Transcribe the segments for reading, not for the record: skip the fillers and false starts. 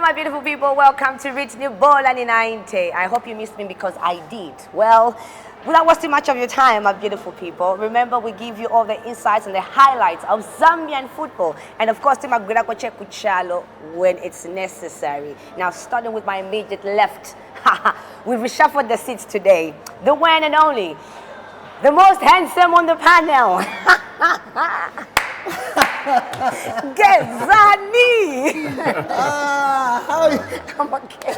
my beautiful people. Welcome to Reach New Bola Ni. I hope you missed me because I did. Well, without wasting much of your time, my beautiful people, remember we give you all the insights and the highlights of Zambian football. And of course, when it's necessary. Now, starting with my immediate left, we've reshuffled the seats today. The one and only, the most handsome on the panel. Gezani! How are you? Come again.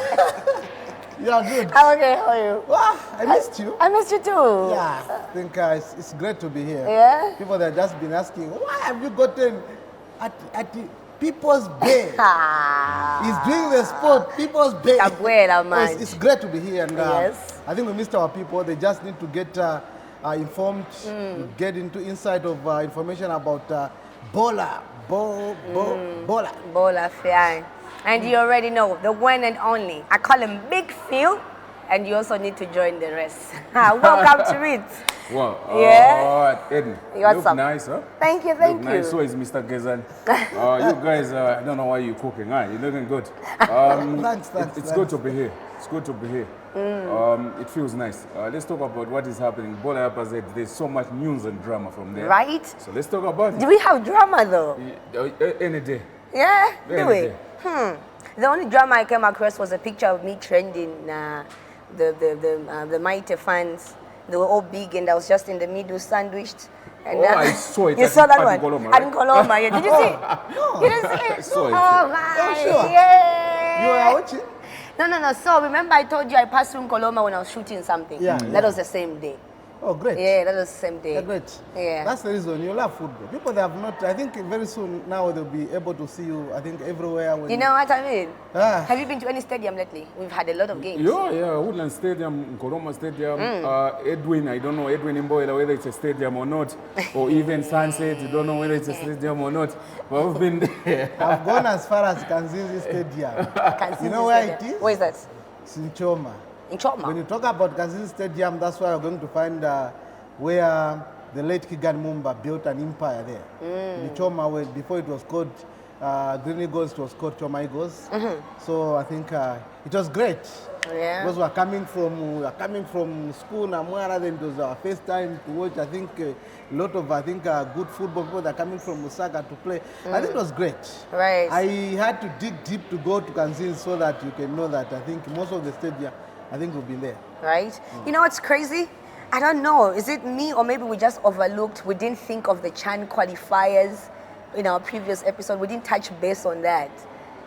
You are good. I'm okay, how are you? Well, I missed you. I missed you too. Yeah, I think it's great to be here. Yeah? People that have just been asking, why have you gotten at the People's Bay? He's doing the sport, People's Bay. Abuela, man. It's great to be here. And, Yes. I think we missed our people. They just need to get informed, get into insight of information about Bola. Bola, fine. And you already know, the one and only. I call him Big Phil, and you also need to join the rest. Welcome to it. Wow. Yeah. Eddie, you What's look up? nice, huh? Thank you, thank look you. Nice. So is Mr. Gezani. You guys, I don't know why you're cooking. You're looking good. Thanks. It's good to be here. It's good to be here. It feels nice. Let's talk about what is happening. Bola Ni, there's so much news and drama from there. Right? So let's talk about it. Do we have drama though? Any day. Yeah? Do Any we? day. The only drama I came across was a picture of me trending the mighty fans. They were all big and I was just in the middle sandwiched. And I saw it. You saw that one? Coloma, Right? Coloma, yeah. Did you see it? No. You didn't see it? I saw it. Oh, my. Oh, sure. Yeah. You are watching? No. So remember I told you I passed through Coloma when I was shooting something? Yeah. That was the same day. Oh, great. Yeah, that was the same day. Yeah, great. Yeah. That's the reason you love football. People that have not, I think very soon now they'll be able to see you, I think, everywhere. When You know what I mean? Ah. Have you been to any stadium lately? We've had a lot of games. Yeah, Woodland Stadium, Koroma Stadium, Edwin, I don't know, Edwin Imboila, whether it's a stadium or not, or even Sunset, you don't know whether it's a stadium or not, but we've been there. I've gone as far as Kanzizi Stadium. Kanzizi You know where Stadium. it is? Where is that? It's in Choma. In Choma? When you talk about Kanzizi Stadium, that's where you're going to find where the late Kigan Mumba built an empire there. In Choma, where before it was called Green Eagles, it was called Choma Eagles. So I think it was great. Yeah. Because we are coming from school, Namwara, then it was our first time to watch, I think, a lot of, good football people that are coming from Musaka to play. I think it was great. Right. I had to dig deep to go to Kanzizi so that you can know that I think most of the stadium, I think will be there. Right? You know what's crazy? I don't know. Is it me or maybe we just overlooked? We didn't think of the Chan qualifiers in our previous episode. We didn't touch base on that.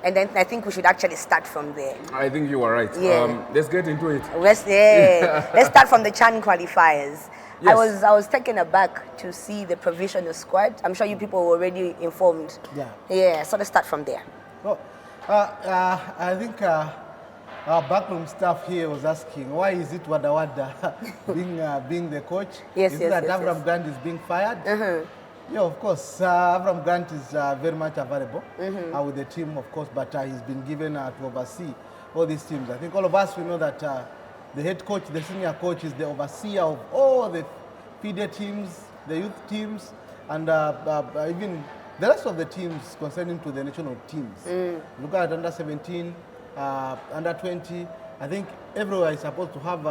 And then I think we should actually start from there. I think you are right. Yeah. Let's get into it. Let's start from the Chan qualifiers. Yes. I was taken aback to see the provisional squad. I'm sure you people were already informed. Yeah. Yeah, so let's start from there. Well, I think our backroom staff here was asking, why is it Wada Wada being the coach? Yes, is yes, it that yes, Avram yes. Grant is being fired? Yeah, of course. Avram Grant is very much available with the team, of course, but he's been given to oversee all these teams. I think all of us, we know that the head coach, the senior coach, is the overseer of all the feeder teams, the youth teams, and even the rest of the teams concerning to the national teams. Look at under 17, under 20. I think everywhere is supposed to have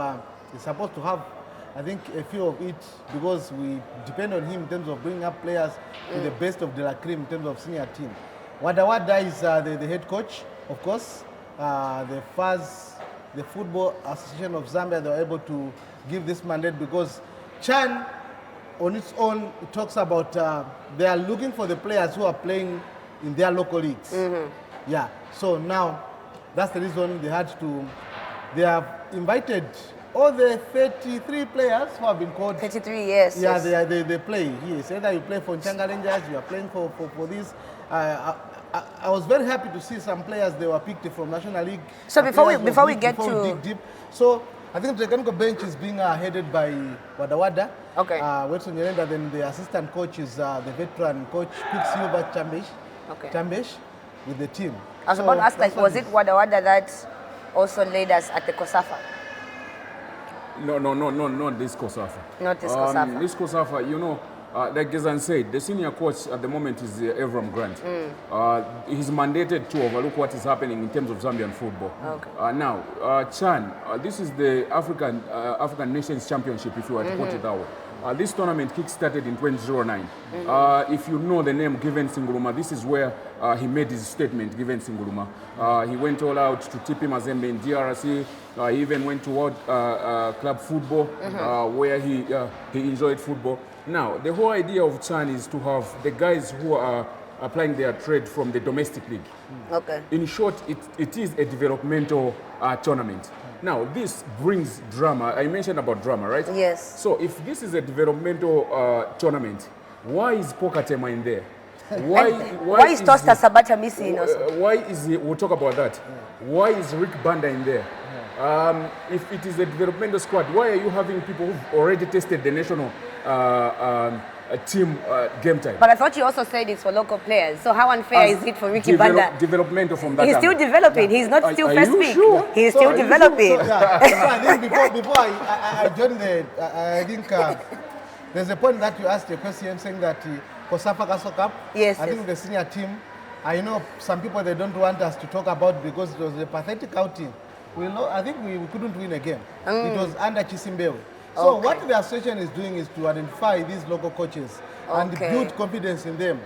I think a few of it, because we depend on him in terms of bringing up players to the best of the la cream in terms of senior team. Wada Wada is the head coach, of course. The Football Association of Zambia, they were able to give this mandate because Chan, on its own, it talks about they are looking for the players who are playing in their local leagues. Yeah, so now that's the reason they have invited all the 33 players who have been called. 33 years. Yeah, yes. they play. Yes, either you play for Nchanga Rangers, you are playing for this. I was very happy to see some players, they were picked from National League. So before we dig deep. So I think the technical bench is being headed by Wada Wada. Okay. Wilson Nyirenda, then the assistant coach is the veteran coach, Quicksilver Chambesh, with the team. I was about to ask, like, was it Wada Wada that also led us at the Kosafa? No, not this Kosafa. Not this Kosafa. This Kosafa, you know, like Gezani said, the senior coach at the moment is Evram Grant. He's mandated to overlook what is happening in terms of Zambian football. Okay. Now, Chan, this is the African Nations Championship, if you were to put it that way. This tournament kick-started in 2009. If you know the name Given Singuluma, this is where he made his statement, Given Singuluma. He went all out to TP Mazembe in DRC. He even went to World Club Football, where he enjoyed football. Now, the whole idea of Chan is to have the guys who are applying their trade from the domestic league. Okay. In short, it is a developmental tournament. Now, this brings drama. I mentioned about drama, right? Yes. So, if this is a developmental tournament, why is Pokatema in there? Why is Tosta Sabata missing also? Why is he, we'll talk about that. Why is Rick Banda in there? If it is a developmental squad, why are you having people who've already tested the national team game time? But I thought you also said it's for local players. So how unfair is it for Ricky Banda? Developmental from that He's time. still developing. He's not still first pick. Sure? He's still developing. So I think before I joined I think there's a point that you asked a question saying that Kosafa Kaso Cup, yes, I think the senior team, I know some people they don't want us to talk about because it was a pathetic outing. I think we couldn't win a game. It was under Chisimbewe. So what the association is doing is to identify these local coaches and build confidence in them,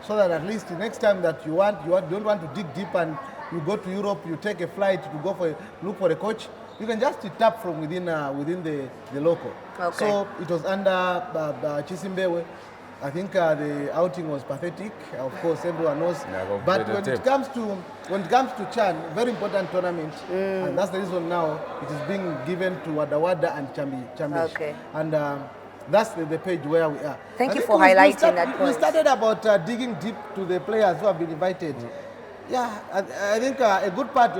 so that at least the next time that you don't want to dig deep and you go to Europe, you take a flight to go look for a coach, you can just tap from within the local. Okay. So it was under Chisimbewe. I think the outing was pathetic. Of course, everyone knows. But when it comes to Chan, very important tournament, and that's the reason now it is being given to Wadawada and Chambi. Okay. And that's the page where we are. Thank you for highlighting that point. We started about digging deep to the players who have been invited. Yeah, I think a good part,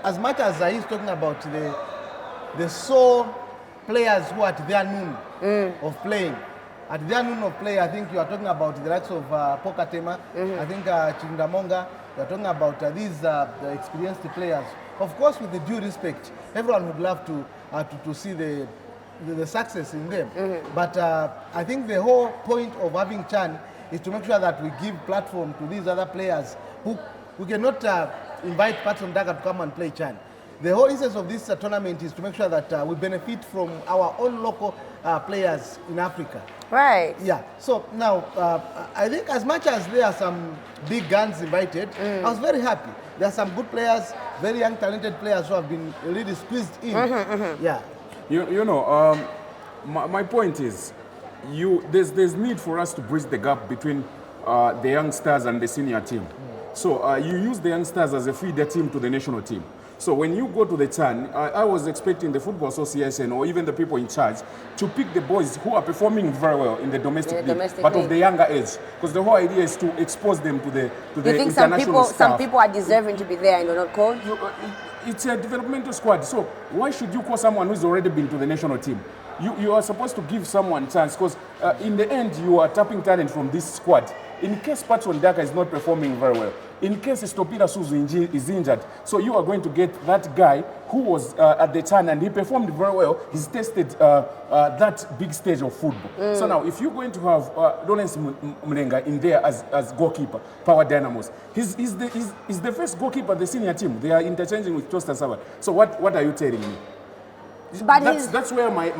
as much as he's talking about the sole players who are at their noon of playing. At their noon of play, I think you are talking about the likes of Pokatema, I think Chindamonga, you are talking about these the experienced players. Of course, with the due respect, everyone would love to see the success in them. But I think the whole point of having Chan is to make sure that we give platform to these other players who we cannot invite Patson Daka to come and play Chan. The whole essence of this tournament is to make sure that we benefit from our own local players in Africa. Right. Yeah. So now, I think as much as there are some big guns invited, I was very happy. There are some good players, very young, talented players who have been really squeezed in. Yeah. You know, my point is, there's need for us to bridge the gap between the youngsters and the senior team. So you use the youngsters as a feeder team to the national team. So when you go to the Chan, I was expecting the Football Association or even the people in charge to pick the boys who are performing very well in the domestic league, but of the younger age, because the whole idea is to expose them to the international staff. Some people are deserving to be there and they're not called? It's a developmental squad, so why should you call someone who's already been to the national team? You are supposed to give someone a chance, because in the end you are tapping talent from this squad. In case Patson Daka is not performing very well, in case Stopira Suzu is injured, so you are going to get that guy who was at the Chan and he performed very well. He's tested that big stage of football. So now, if you're going to have Lawrence Mlenga in there as goalkeeper, Power Dynamos, he's the first goalkeeper of the senior team. They are interchanging with Tosta Sabata. So what are you telling me? But that's where my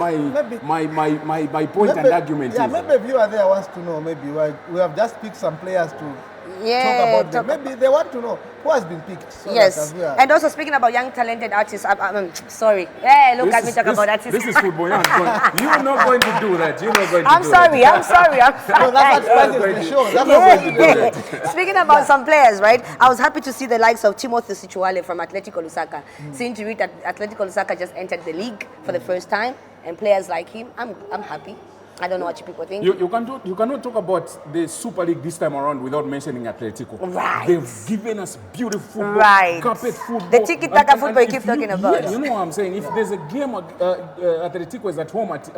point and argument is. Yeah, maybe if you are there wants to know, maybe we have just picked some players to talk about them. Maybe they want to know who has been picked. So yes, and also speaking about young talented artists, I'm sorry. Hey, look at me talk about artists. This is football. You're not going to do that. You're not going to I'm sorry. No, that's the show. That's not going to do that. Speaking about some players, right? I was happy to see the likes of Timothy Sichuale from Atletico Lusaka. Seeing to read that Atletico Lusaka just entered the league for the first time, and players like him, I'm happy. I don't know what you people think. You cannot talk about the Super League this time around without mentioning Atletico. Right. They've given us beautiful football, right. carpet football. The tiki-taka football you keep talking about. Yeah, you know what I'm saying? If there's a game, Atletico is at home at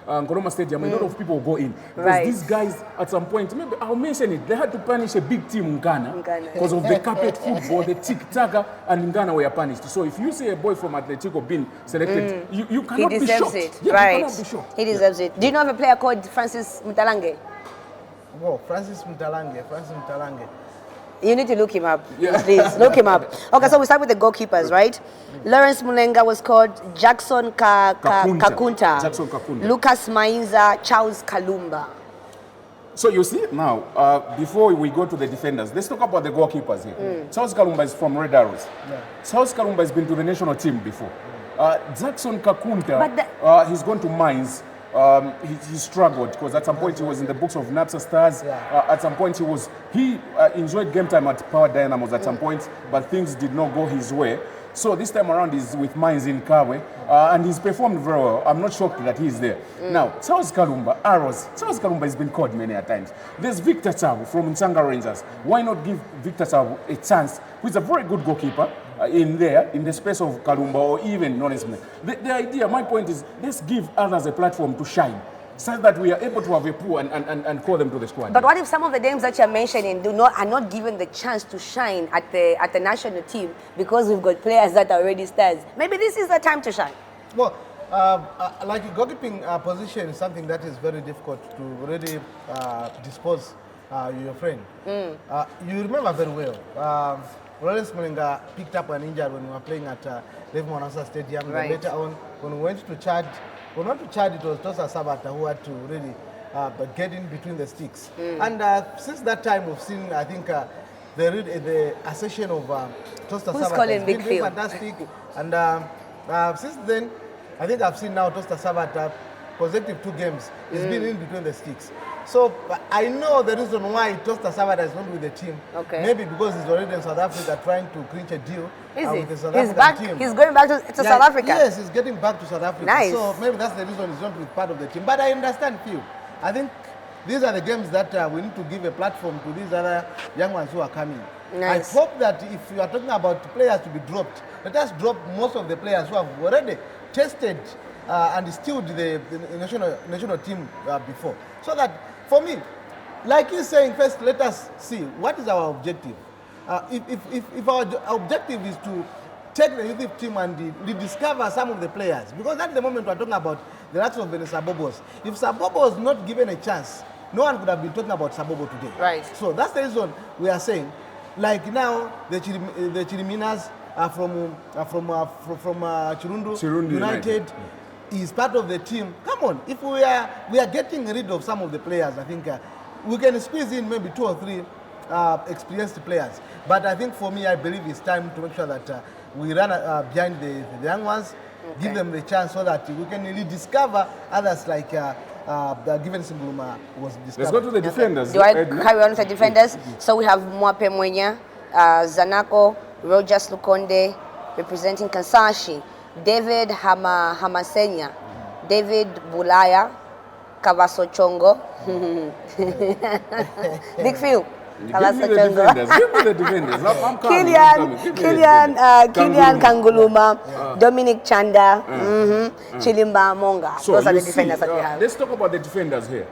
Nkana Stadium, a lot of people will go in. Because these guys, at some point, maybe I'll mention it, they had to punish a big team, Nkana, because of the carpet football, the tiki-taka, and Nkana were punished. So if you see a boy from Atletico being selected, you cannot be shocked. It. Yeah, right. You cannot be shocked. He deserves it. Do you know of a player called Francis Mutalange? Whoa, Francis Mtalange. You need to look him up, please. Look him up. Okay, so we start with the goalkeepers, right? Lawrence Mulenga was called Jackson Kakunta. Jackson Kakunta. Lucas Mainza, Charles Kalumba. So you see now, before we go to the defenders, let's talk about the goalkeepers here. Charles Kalumba is from Red Arrows. Yeah. Charles Kalumba has been to the national team before. Jackson Kakunta, he's gone to Mines. He struggled because at some point he was in the books of NAPSA Stars. Yeah. At some point he enjoyed game time at Power Dynamos at some point, but things did not go his way. So this time around he's with Mines in Kawe, and he's performed very well. I'm not shocked that he's there. Now, Charles Kalumba, Arrows. Charles Kalumba has been called many a times. There's Victor Chabu from Nchanga Rangers. Why not give Victor Chabu a chance, who is a very good goalkeeper, in the space of Kalumba or even Lawrence Mulenga. The idea, my point is, let's give others a platform to shine, so that we are able to have a pool and call them to the squad. But what if some of the names that you're mentioning are not given the chance to shine at the national team because we've got players that are already stars? Maybe this is the time to shine. Well, like a goalkeeping position is something that is very difficult to really dispose your friend. You remember very well. Lawrence Mulenga picked up an injury when we were playing at Levi Mwanasa Stadium. Right. Later on, when we went to Chad, it was Tosa Sabata who had to really get in between the sticks. And since that time, we've seen, I think, the accession of Tosta Sabata calling has Big been Phil? fantastic. And since then, I think I've seen now Tosta Sabata consecutive 2 games. He's been in between the sticks. So I know the reason why Tosta Sabata is not with the team. Okay. Maybe because he's already in South Africa trying to clinch a deal with the South He's African back. team. He's going back to South Africa. Yes, he's getting back to South Africa. Nice. So maybe that's the reason he's not with part of the team. But I understand Phil. I think these are the games that we need to give a platform to these other young ones who are coming. Nice. I hope that if you are talking about players to be dropped, let us drop most of the players who have already tested and instilled the national team before. So that, for me, like he's saying, first let us see what is our objective. If our objective is to take the youth team and rediscover some of the players, because at the moment we're talking about the likes of Sabobos. If Sabobo was not given a chance, no one could have been talking about Sabobo today. Right. So that's the reason we are saying, like now the Chiriminas are from Chirundu United. Is part of the team. Come on, if we are getting rid of some of the players, I think we can squeeze in maybe 2 or 3 experienced players. But I think for me, I believe it's time to make sure that we run behind the young ones, give them the chance so that we can really discover others like given Simbuluma was discovered. Let's go to the defenders. Do I carry on with the defenders? So we have Mwape Mwenya, Zanako, Rogers Lukonde, representing Kansashi, David Hamasenya, David Bulaya, Kavaso Chongo, Big Phil, Give me the defenders. I'm coming. Kilian Kanguluma, Dominic Chanda, Chilimba Monga. So those are the see, defenders that we have. Let's talk about the defenders here.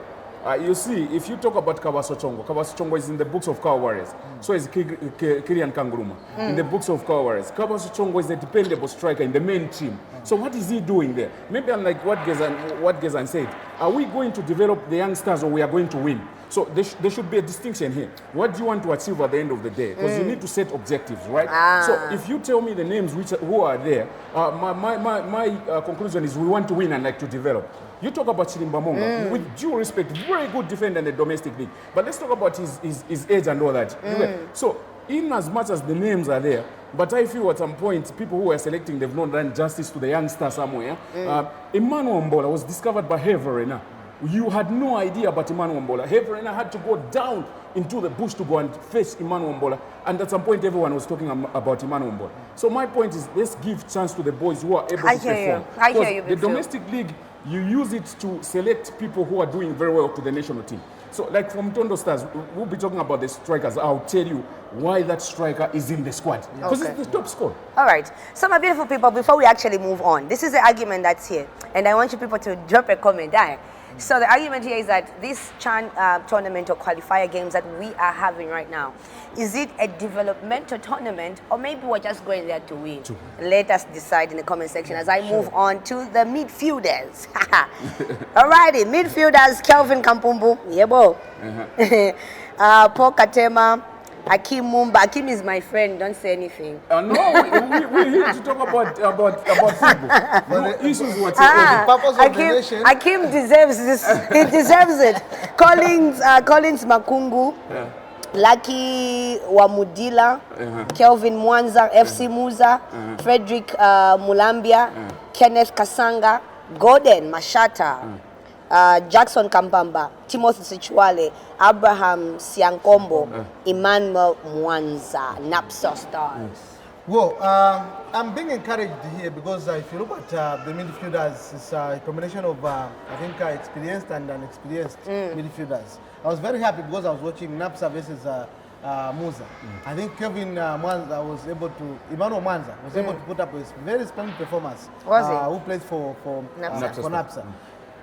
You see, if you talk about Kavaso Chongo is in the books of Kawa Warriors. So is Kilian Kanguluma in the books of Kawa Warriors. Kavaso Chongo is a dependable striker in the main team. So what is he doing there? Maybe unlike what Gezani said, are we going to develop the youngsters or we are going to win? So there should be a distinction here. What do you want to achieve at the end of the day? Because you need to set objectives, right? So if you tell me the names who are there, my conclusion is we want to win and like to develop. You talk about Chilimba Monga, with due respect, very good defender in the domestic league. But let's talk about his age and all that. So in as much as the names are there, but I feel at some point people who are selecting, they've not done justice to the youngster somewhere. Emmanuel Mbola was discovered by Heverena. You had no idea about Emmanuel Mbola. Heverena had to go down into the bush to go and face Emmanuel Mbola. And at some point, everyone was talking about Emmanuel Mbola. So my point is, let's give chance to the boys who are able to perform. I hear you. The domestic league, you use it to select people who are doing very well to the national team. So like from Tondo Stars, we'll be talking about the strikers. I'll tell you why that striker is in the squad. Because it's the top scorer. All right. So my beautiful people, before we actually move on, this is the argument that's here. And I want you people to drop a comment. So the argument here is that this tournament or qualifier games that we are having right now, is it a developmental tournament or maybe we're just going there to win? Let us decide in the comment section as I move on to the midfielders. Alrighty, midfielders, Kelvin Kampumbu, yebo. Paul Katema, Akim Mumba. Akim is my friend, don't say anything. No, we're here to talk about football. No issues whatsoever. The purpose of the nation. Akim deserves this. He deserves it. Collins Makungu. Lucky Wamudila, Kelvin Mwanza, FC Muza, Frederick Mulambia, Kenneth Kasanga, Gordon Mashata, Jackson Kampamba, Timothy Sichwale, Abraham Siankombo, Emmanuel Mwanza, Napsa Stars. Well, I'm being encouraged here because if you look at the midfielders, it's a combination of, I think, experienced and unexperienced midfielders. I was very happy because I was watching Napsa versus Musa. I think Kevin Mwanza was able to, Emmanuel Mwanza was able to put up a very splendid performance. Who plays for Napsa.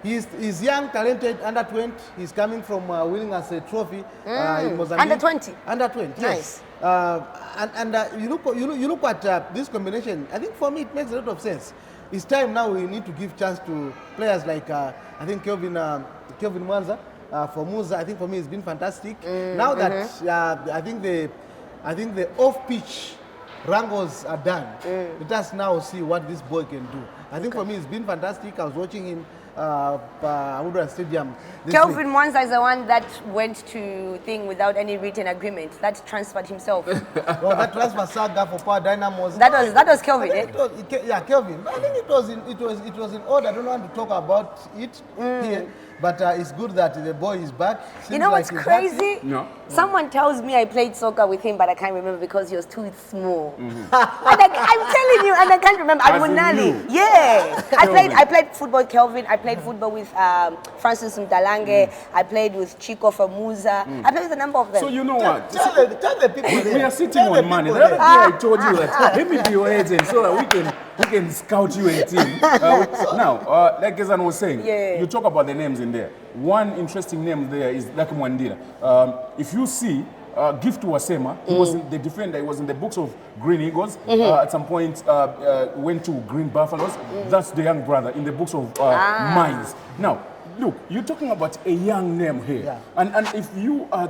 He's young, talented, under 20. He's coming from winning us a trophy in Mozambique. Under 20? Under 20, nice. Yes. You look at this combination, I think for me it makes a lot of sense. It's time now we need to give chance to players like, I think Kelvin Mwanza for Musa. I think for me it's been fantastic. Now that I think the off-pitch wrangles are done, let us now see what this boy can do. I think for me it's been fantastic. I was watching him Udra Stadium. Kelvin Mwanza is the one that went to thing without any written agreement. That transferred himself. Well, that transfer saga for Power Dynamos. That was Kelvin. Yeah, Kelvin. But I think it was in order. I don't want to talk about it here. But it's good that the boy is back. Seems you know what's like crazy? No. Someone tells me I played soccer with him, but I can't remember because he was too small. And I'm telling you, and I can't remember. I'm Munali. Yeah. I played football with Kelvin. I played football with Francis Mdalange. I played with Chico from Musa. I played with a number of them. So you know what? Tell the people there. We are sitting on money. The other day I told you that let me be your agent so that we can scout you a team. Now, like Gezani was saying, you talk about the names in there. One interesting name there is Daka Mwandira. If you see, Gift Wasema, he was the defender. He was in the books of Green Eagles. At some point, went to Green Buffaloes. That's the young brother in the books of Mines. Now, look, you're talking about a young name here. Yeah. And if you are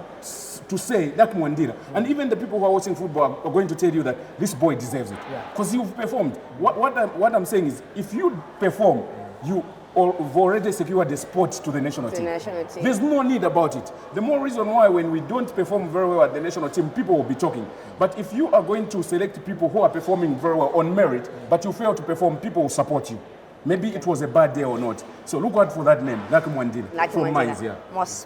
to say Daka Mwandira, and even the people who are watching football are going to tell you that this boy deserves it. Because you've performed. What I'm saying is, if you perform, you've already secured the spot to the national team. There's no need about it. The more reason why when we don't perform very well at the national team, people will be talking. But if you are going to select people who are performing very well on merit, but you fail to perform, people will support you. Maybe it was a bad day or not. So look out for that name, Daka Mwandira, from Mines,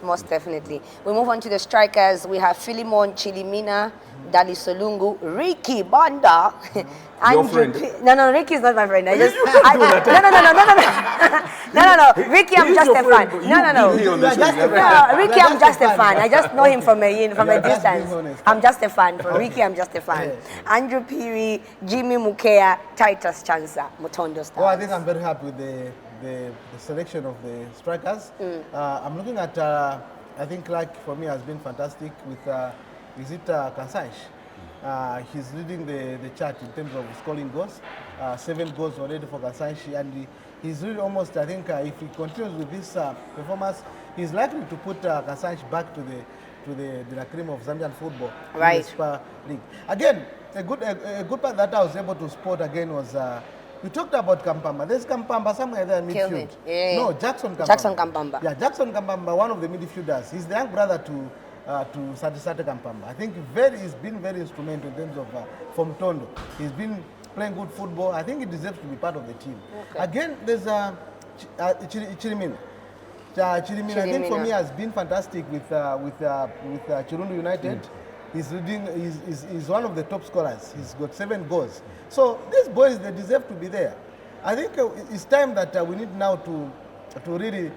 Most definitely. We move on to the strikers. We have Philemon Chilimina, Dali Solungu, Ricky Banda, Your friend? No, Ricky is not my friend. No. Ricky, I'm just a fan. No. Ricky, I'm just a fan. I just know him from a distance. I'm just a fan. For Ricky, I'm just a fan. Andrew Piri, Jimmy Mukea, Titus Chansa, Motondo Stars. Well, I think I'm very happy with the selection of the strikers. I'm looking at, I think like for me has been fantastic with, is it Kansaish? He's leading the chart in terms of scoring goals. 7 goals already for Kansaish, and he's really almost, I think, if he continues with this performance, he's likely to put Kansaish back to the cream of Zambian football. Right. In the Super League. Again, a good part that I was able to spot again was. We talked about Kampamba. There's Kampamba somewhere there in midfield. No, Jackson Kampamba. Jackson Kampamba. Yeah, Jackson Kampamba, one of the midfielders. He's the young brother to Sate Kampamba. I think he's been very instrumental in terms of from Tondo. He's been playing good football. I think he deserves to be part of the team. Okay. Again, there's Chirimina. Chirimina, I think for me has been fantastic with Chirundu United. He's one of the top scorers. He's got 7 goals. So these boys, they deserve to be there. I think it's time that we need now to really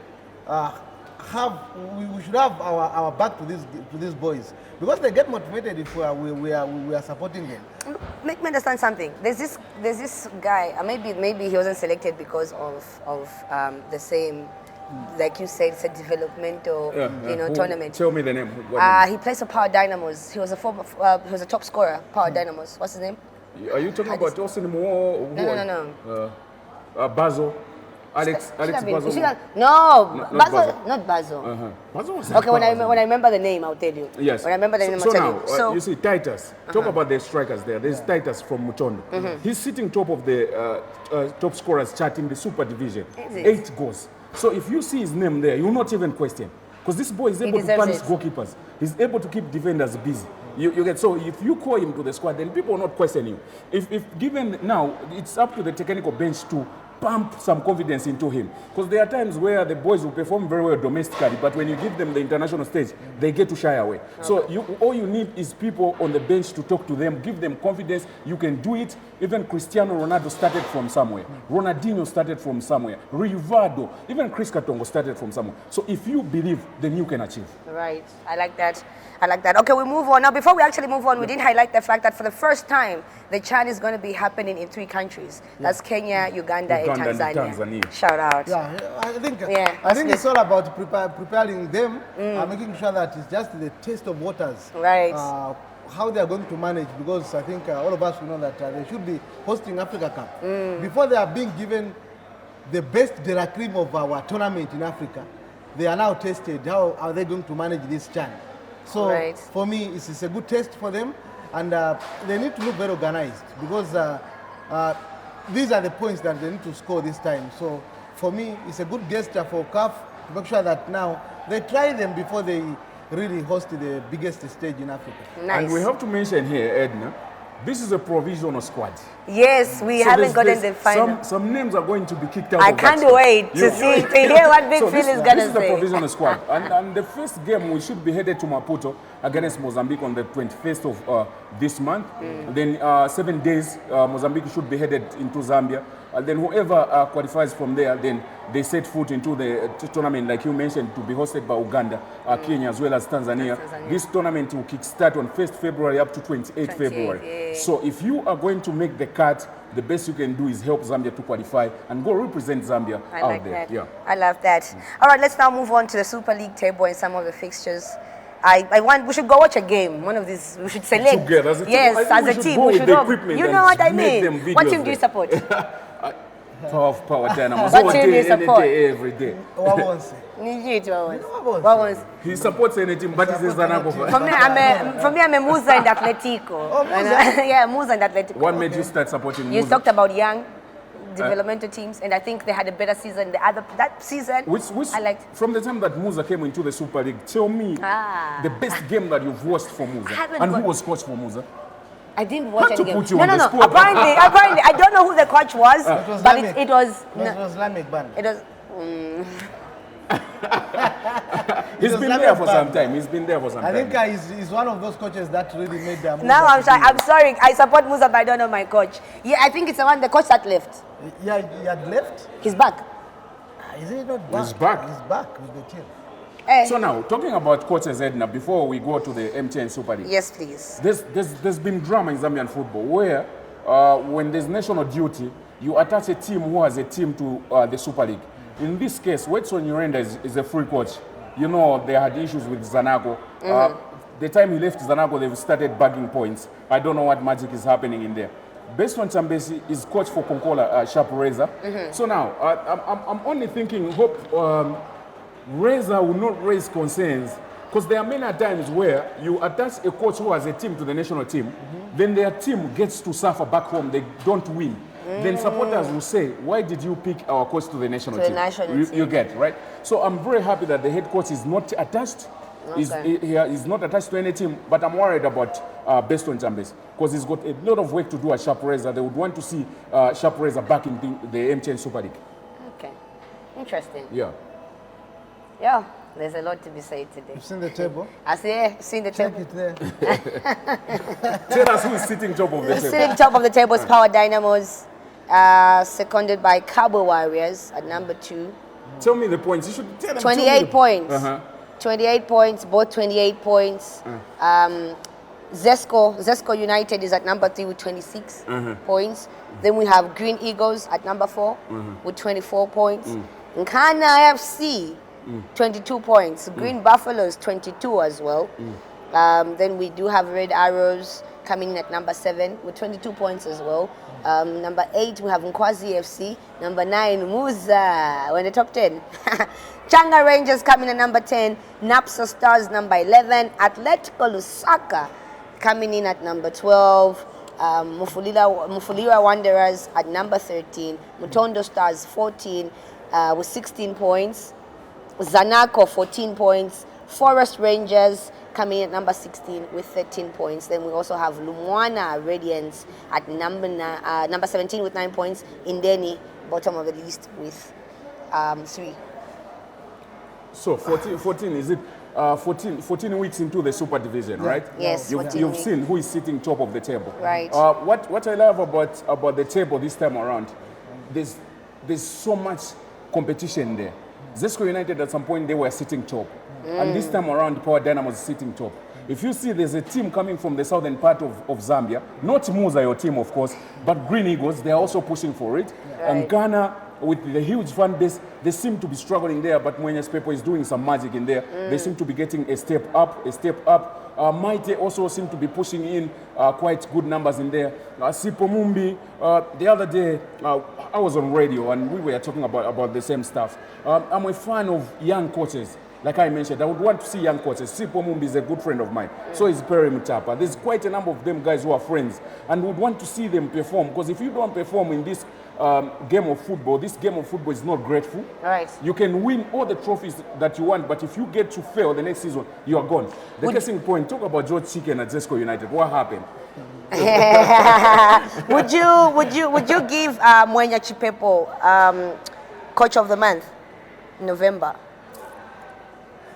we should have our back to these boys, because they get motivated if we are supporting them. Make me understand something. There's this guy. Maybe he wasn't selected because of the same like you said, it's a developmental, tournament. Tell me the name. He plays for Power Dynamos. He was a top scorer, Power Dynamos. What's his name? Are you talking about Austin Moore? No. Basil? Alex Basil? No, not Basil. Basil was okay, when I remember the name, I'll tell you. Yes. When I remember the name, So I'll tell now, you. So you see, Titus. Talk about the strikers there. There's Titus from Mutondo. He's sitting top of the top scorers chart in the Super Division. 8 goals. So if you see his name there, you'll not even question. Because this boy is able to punish goalkeepers. He's able to keep defenders busy. You get, so if you call him to the squad, then people will not question you. If given now, it's up to the technical bench to pump some confidence into him. Because there are times where the boys will perform very well domestically, but when you give them the international stage, they get to shy away. Okay. So all you need is people on the bench to talk to them, give them confidence. You can do it. Even Cristiano Ronaldo started from somewhere. Ronaldinho started from somewhere. Rivaldo, even Chris Katongo started from somewhere. So if you believe, then you can achieve. Right. I like that. Okay, we move on. Now, before we actually move on, we didn't highlight the fact that for the first time, the Chan is going to be happening in 3 countries. That's Kenya, Uganda and Tanzania. Shout out. Yeah, I think it's all about preparing them and making sure that it's just the taste of waters. Right. How they are going to manage, because I think all of us will know that they should be hosting Africa Cup. Before they are being given the best de la cream of our tournament in Africa, they are now tested. How are they going to manage this Chan? So for me, it's a good test for them, and they need to look very organized, because these are the points that they need to score this time. So for me, it's a good gesture for CAF to make sure that now they try them before they really host the biggest stage in Africa. Nice. And we have to mention here, Edna, this is a provisional squad. Yes, we haven't gotten the final. Some names are going to be kicked out. I can't wait to hear what Big Phil is going to say. This is the provisional squad. And the first game, we should be headed to Maputo against Mozambique on the 21st of this month. Then 7 days, Mozambique should be headed into Zambia. And then whoever qualifies from there, then they set foot into the tournament, like you mentioned, to be hosted by Uganda, Kenya, as well as Tanzania. This tournament will kickstart on 1st February up to 28th February. Yeah. So if you are going to make the cut, the best you can do is help Zambia to qualify and go represent Zambia out there. Yeah. I love that. All right, let's now move on to the Super League table and some of the fixtures. We should go watch a game. One of these, we should select. Together, as a team. Yes, as a team. We should go. You know what I mean? What team do you support? Power Dynamos. What team do you support? Every day. He supports any team, but he's a Zanago. For me, I'm a Musa and Atletico. Yeah, Musa and Atletico. What made you start supporting Musa? You talked about young developmental teams, and I think they had a better season. That season, I liked. From the time that Musa came into the Super League, tell me the best game that you've watched for Musa, and who was coach for Musa? I didn't watch any game. No. Apparently, I don't know who the coach was, but it was. It was Lamek Ban. It was. He's been there for some time. I think he's one of those coaches that really made their move. Now I'm sorry. I support Musa, but I don't know my coach. Yeah, I think it's the coach that left. Yeah, he had left. He's back. Is he not back? He's back. He's back with the team. So now, talking about coaches, Edna, before we go to the MTN Super League. Yes, please. There's been drama in Zambian football where when there's national duty, you attach a team who has a team to the Super League. In this case, Wetson Urenda is a free coach. You know, they had issues with Zanago. The time he left Zanago, they've started bagging points. I don't know what magic is happening in there. Based on Chambesi is coach for Konkola, Sharp Reza. So now, I'm only thinking, hope Reza will not raise concerns, because there are many times where you attach a coach who has a team to the national team, then their team gets to suffer back home, they don't win. Then supporters will say, why did you pick our coach to the national team? You get, right? So I'm very happy that the head coach is not attached. He's not attached to any team, but I'm worried about Based on Chambesi, because he's got a lot of work to do at Sharp Reza. They would want to see Sharp Reza back in the MTN Super League. Okay. Interesting. Yeah. Yeah, there's a lot to be said today. You've seen the table? I see, seen the table. Check it there. Tell us who is sitting top of the table. Sitting top of the table is Power Dynamos, seconded by Cabo Warriors at number 2. Tell me the points. You should tell them. 28 points. 28 points, both 28 points. Zesco United is at number 3 with 26 points. Then we have Green Eagles at number 4 with 24 points. Nkana FC, 22 points. Green Buffaloes, 22 as well. Then we do have Red Arrows coming in at number 7 with 22 points as well. Number 8, we have Nkwazi FC. Number 9, Muza. We're in the top 10. Changa Rangers coming at number 10. Napsa Stars, number 11. Atletico Lusaka coming in at number 12. Mufulira Wanderers at number 13. Mutondo Stars, 14 with 16 points. Zanaco, 14 points. Forest Rangers coming in at number 16 with 13 points. Then we also have Lumwana Radiants at number 17 with 9 points. Indeni, bottom of the list with 3. So 14 is it 14 weeks into the Super Division, right? Yes, You've seen who is sitting top of the table. Right. What I love about the table this time around, there's so much competition there. Zesco United at some point they were sitting top. And this time around, Power Dynamos is sitting top. If you see there's a team coming from the southern part of Zambia, not Muza, your team, of course, but Green Eagles, they are also pushing for it. Right. And Ghana, with the huge fan base, they seem to be struggling there, but Mwenya's Pepo is doing some magic in there. They seem to be getting a step up. Maite also seem to be pushing in quite good numbers in there. Sipo Mumbi, the other day, I was on radio and we were talking about the same stuff. I'm a fan of young coaches. Like I mentioned, I would want to see young coaches. Sipo Mumbi is a good friend of mine. So is Perry Mutapa. There's quite a number of them guys who are friends and would want to see them perform. Because if you don't perform in this game of football, this game of football is not grateful. Right. You can win all the trophies that you want, but if you get to fail the next season, you are gone. The case in point, talk about George Chicken at Zesco United. What happened? Would you give Mwenya Chipepo Coach of the Month in November?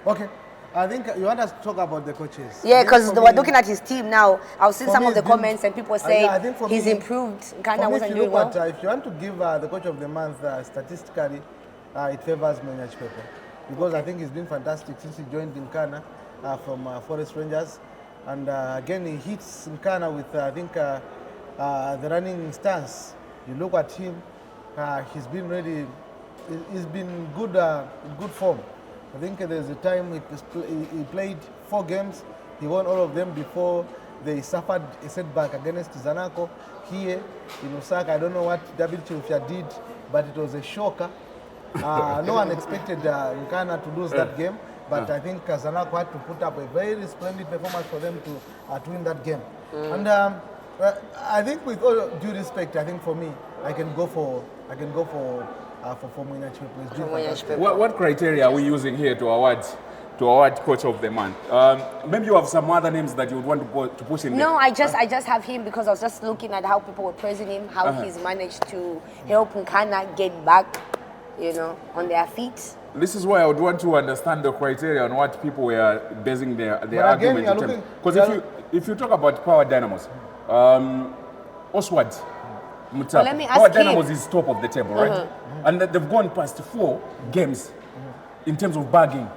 Okay. I think you want us to talk about the coaches. Yeah, because we're looking at his team now. I've seen some of the comments and people say he's improved. Nkana wasn't doing well. If you want to give the coach of the month, statistically, it favors Mwenya Chipepo. Because I think he's been fantastic since he joined Nkana from Forest Rangers. And again, he hits Nkana with, I think, the running stance. You look at him, he's been really, he's been good, in good form. I think there's a time he played 4 games. He won all of them before they suffered a setback against Zanaco here in Osaka. I don't know what W. Chilufya did, but it was a shocker. No one expected Nkana to lose that game, but I think Zanaco had to put up a very splendid performance for them to win that game. And I think, with all due respect, I think for me, I can go for Mwenya Chipepo. What criteria are we using here to award Coach of the Month? Maybe you have some other names that you would want to push in there. No, I just have him because I was just looking at how people were praising him, how he's managed to help Nkana get back, on their feet. This is why I would want to understand the criteria on what people were basing their argument on. Because if you talk about Power Dynamos, Oswald Mutapa, Power Dynamos is top of the table, right? And they've gone past 4 games in terms of bagging.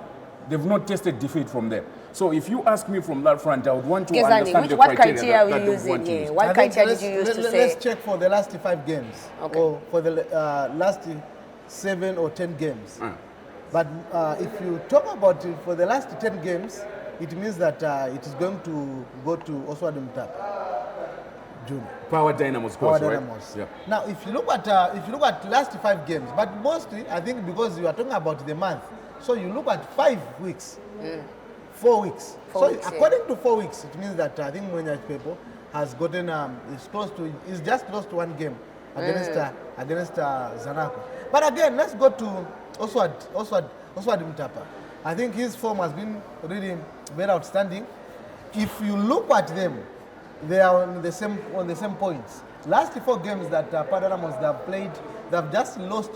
They've not tasted defeat from there. So if you ask me from that front, I would want to understand the criteria are we using here? What criteria did you use to say? Let's check for the last 5 games, or for the last 7 or 10 games. But if you talk about it for the last 10 games, it means that it is going to go to Oswald Mutapa. Power Dynamos, right? Yeah. Now, if you look at last 5 games, but mostly I think because you are talking about the month, so you look at 5 weeks, 4 weeks. According to 4 weeks, it means that I think Mwenya Chipepo has gotten is just close to 1 game against Zanaco. But again, let's go to Oswald Mutapa. I think his form has been really very outstanding. If you look at them, they are on the same points. Last 4 games that Dynamos have played, they have just lost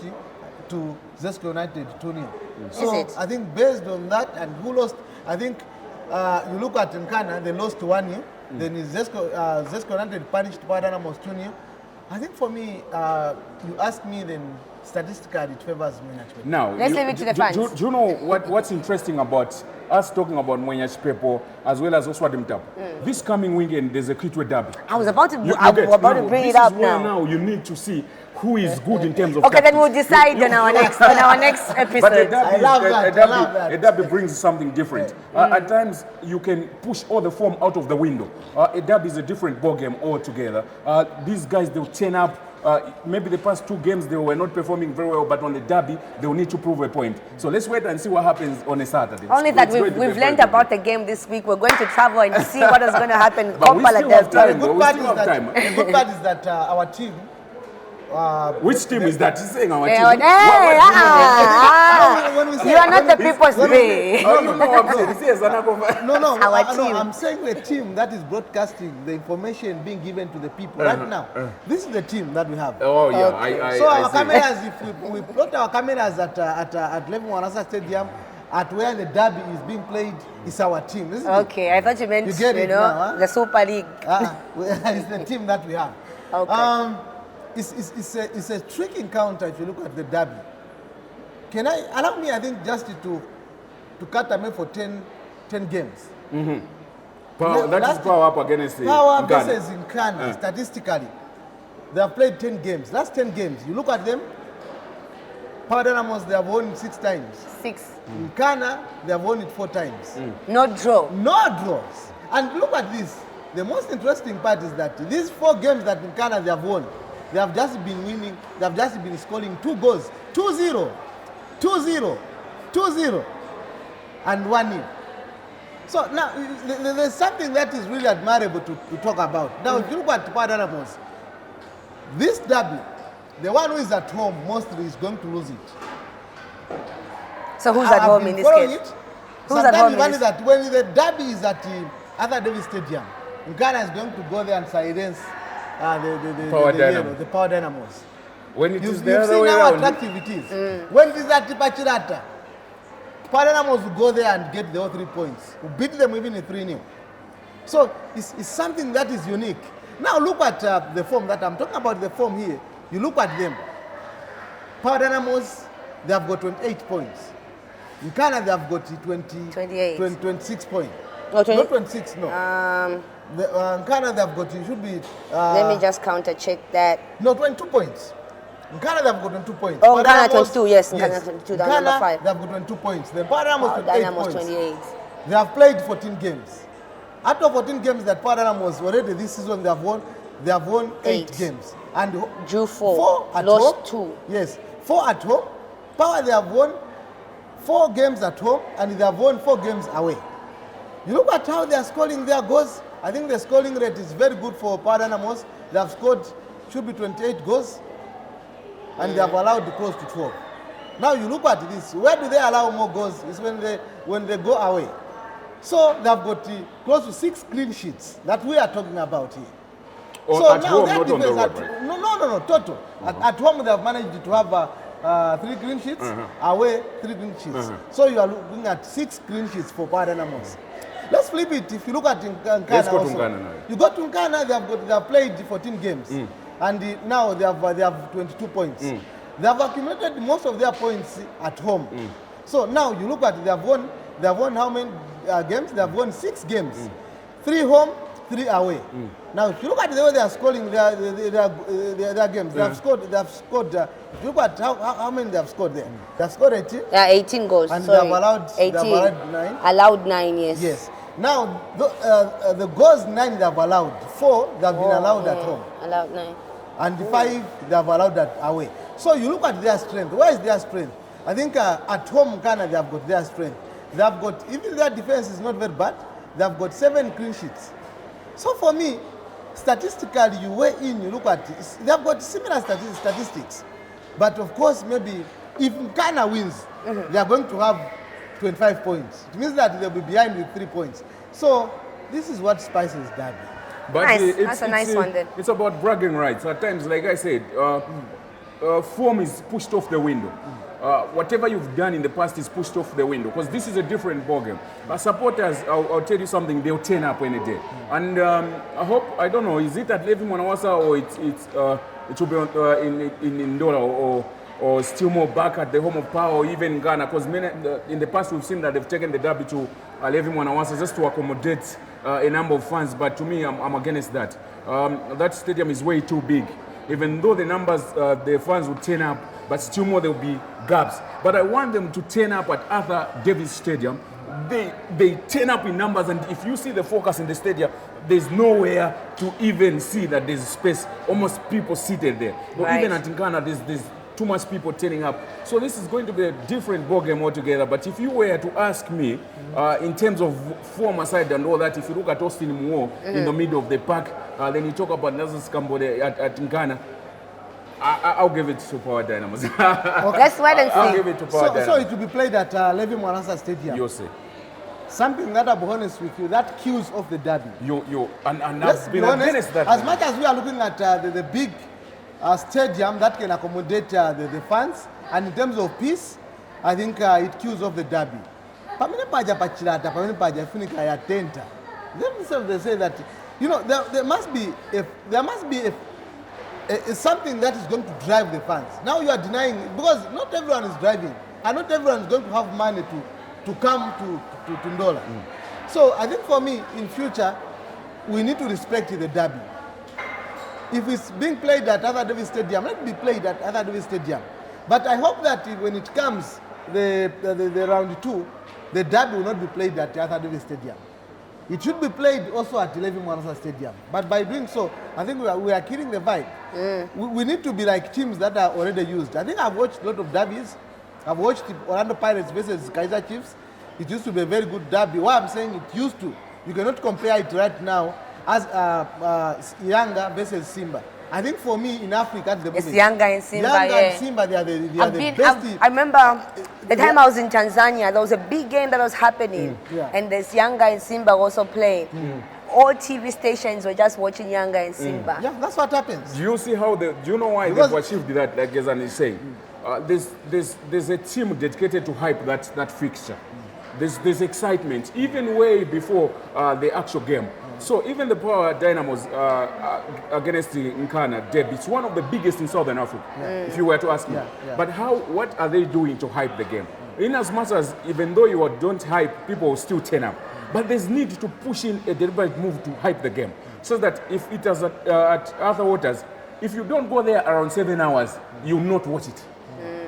to Zesco United 2-0. So I think based on that, and who lost, I think you look at Nkana, they lost 1-0. Then Zesco United punished Dynamos 2-0. I think for me, you ask me, then statistically it favors Mwenya Chipepo. Now, let's leave it to the fans. Do you know what's interesting about us talking about Mwenya Chipepo as well as Oswald Mutapa? This coming weekend, there's a Kitwe derby. I was about to bring it up now. Now you need to see who is good in terms of Okay, tactics. then we'll decide on our next episode. But a derby, I love that. A derby brings something different. At times, you can push all the form out of the window. A derby is a different ballgame altogether. These guys, they'll turn up. Maybe the past 2 games they were not performing very well, but on the derby they will need to prove a point. So let's wait and see what happens on a Saturday. Only that we've learned about the game this week. We're going to travel and see what is going to happen. But we still have time. The good part is that our team. Which team is that? He's saying our team. You are not the people's way. I'm saying the team that is broadcasting the information being given to the people right now. This is the team that we have. Oh yeah, okay. So our cameras, if we plot our cameras at Level Wanasa Stadium, at where the derby is being played, is our team. Okay, I thought you meant the Super League. It's the team that we have. Okay. It's a tricky encounter if you look at the derby. Can I allow me? I think just to cut a for 10 games. That is power up against Power versus Nkana. Statistically, they have played 10 games. Last 10 games, you look at them. Power Dynamos, they have won 6 times. 6. Nkana, they have won it 4 times. No draw. No draws. And look at this. The most interesting part is that these 4 games that Nkana they have won, they have just been winning. They have just been scoring 2 goals, 2-0, 2-0, 2-0, and 1-0. So now there's something that is really admirable to talk about. Now, if you look at Power Dynamos, this derby, the one who is at home mostly is going to lose it. So who's at home in this case? Who's at home in this? That when the derby is at the Arthur Davis Stadium, Nkana is going to go there and silence the Power Dynamos. When it is the you've other seen way how around. attractive it is. When it is at Pachirata, Power Dynamos will go there and get the all 3 points. We'll beat them even a 3-0. So it's something that is unique. Now look at the form that I'm talking about. The form here. You look at them. Power Dynamos, they have got 28 points. In Canada, they have got 26 points. No, not 26, no. In Canada, they have got, it should be... let me just counter check that. No, 22 points. In Canada, they have got 22 points. Oh, in Canada, 22, yes. In Canada, 22, that's number 5. They have got 22 points. The Power Dynamos, 28 points. 28. They have played 14 games. Out of 14 games that Power Dynamos already this season, they have won 8 games. And drew 4 at lost home. 2. Yes, 4 at home. Power, they have won 4 games at home and they have won 4 games away. You look at how they are scoring their goals. I think the scoring rate is very good for Power Dynamos. They have scored, should be 28 goals, and they have allowed close to 12. Now you look at this. Where do they allow more goals? Is when they go away. So they have got close to 6 clean sheets that we are talking about here. Or so at now home, not on the road, right? No, total. At home they have managed to have 3 clean sheets, away 3 clean sheets. So you are looking at 6 clean sheets for Power Dynamos. Let's flip it. If you look at Nkana, let's go to Nkana now. You go to Nkana, they have played 14 games, and now they have 22 points. They have accumulated most of their points at home. So now you look at they have won how many games? They have won 6 games, 3 home, 3 away. Now if you look at the way they are scoring their games, they have scored. If you look at how many they have scored there, they have scored 18. Yeah, 18 goals. And sorry. they have allowed 18. They have allowed 9. Allowed 9, yes. Yes. Now the goals 9 they have allowed, 4 they have been allowed at home. Allowed 9. And 5 they have allowed that away. So you look at their strength. Where is their strength? I think at home Ghana they have got their strength. They have got, even their defense is not very bad, they have got 7 clean sheets. So for me, statistically, you weigh in, you look at it, they have got similar statistics. But of course, maybe if Nkana wins, they are going to have 25 points. It means that they'll be behind with 3 points. So this is what spices derby. But nice. That's a nice one then. It's about bragging rights. At times, like I said, form is pushed off the window. Whatever you've done in the past is pushed off the window because this is a different ballgame. Supporters, I'll tell you something, they'll turn up any day. And I hope, I don't know, is it at Levi Mwanawasa or it will be in Ndola or still more back at the home of power or even Ghana? Because in the past we've seen that they've taken the derby to Levi Mwanawasa just to accommodate a number of fans. But to me, I'm against that. That stadium is way too big. even though the numbers, the fans will turn up, but still more there will be gaps. But I want them to turn up at Arthur Davis Stadium. They turn up in numbers, and if you see the focus in the stadium, there's nowhere to even see that there's space. Almost people seated there. But even at Nkana, there's too much people turning up. So this is going to be a different ballgame altogether. But if you were to ask me, in terms of form aside and all that, if you look at Austin Muo in the middle of the park, then you talk about Nelson Scambode at Nkana, I'll give it to Power Dynamos. Okay. Let's wait and see. I'll give it to Power Dynamos. So it will be played at Levi Mwanasa Stadium. You see. Something that I'll be honest with you, that cues off the derby. And I've been against that. As much as we are looking at the big stadium that can accommodate the fans, and in terms of peace, I think it cues off the derby. Pamene paja pachilata, pamene paja finika ya tenta. They say that, you know, there must be something that is going to drive the fans. Now you are denying, because not everyone is driving, and not everyone is going to have money to come to Ndola. So I think for me, in future, we need to respect the derby. If it's being played at Arthur Davis Stadium, let it be played at Arthur Davis Stadium. But I hope that when it comes, the round 2, the derby will not be played at Arthur Davis Stadium. It should be played also at Levi Mwanasa Stadium. But by doing so, I think we are killing the vibe. We need to be like teams that are already used. I think I've watched a lot of derbies. I've watched Orlando Pirates versus Kaizer Chiefs. It used to be a very good derby. Why I'm saying it used to, you cannot compare it right now as Yanga versus Simba. I think for me in Africa at the moment, it's Yanga and Simba. And Simba, they are the best. I remember the time I was in Tanzania, there was a big game that was happening, and there's Yanga and Simba also playing. All TV stations were just watching Yanga and Simba. Yeah, that's what happens. Do you see how do you know why they've achieved that, like Gezani is saying? There's a team dedicated to hype that fixture. There's excitement, even way before the actual game. So even the Power Dynamos against the Nkana derby, it's one of the biggest in Southern Africa, if you were to ask me. But what are they doing to hype the game? In as much as, even though you don't hype, people will still turn up. But there's need to push in a deliberate move to hype the game. So that if it is at Arthur Waters, if you don't go there around 7 hours, you'll not watch it.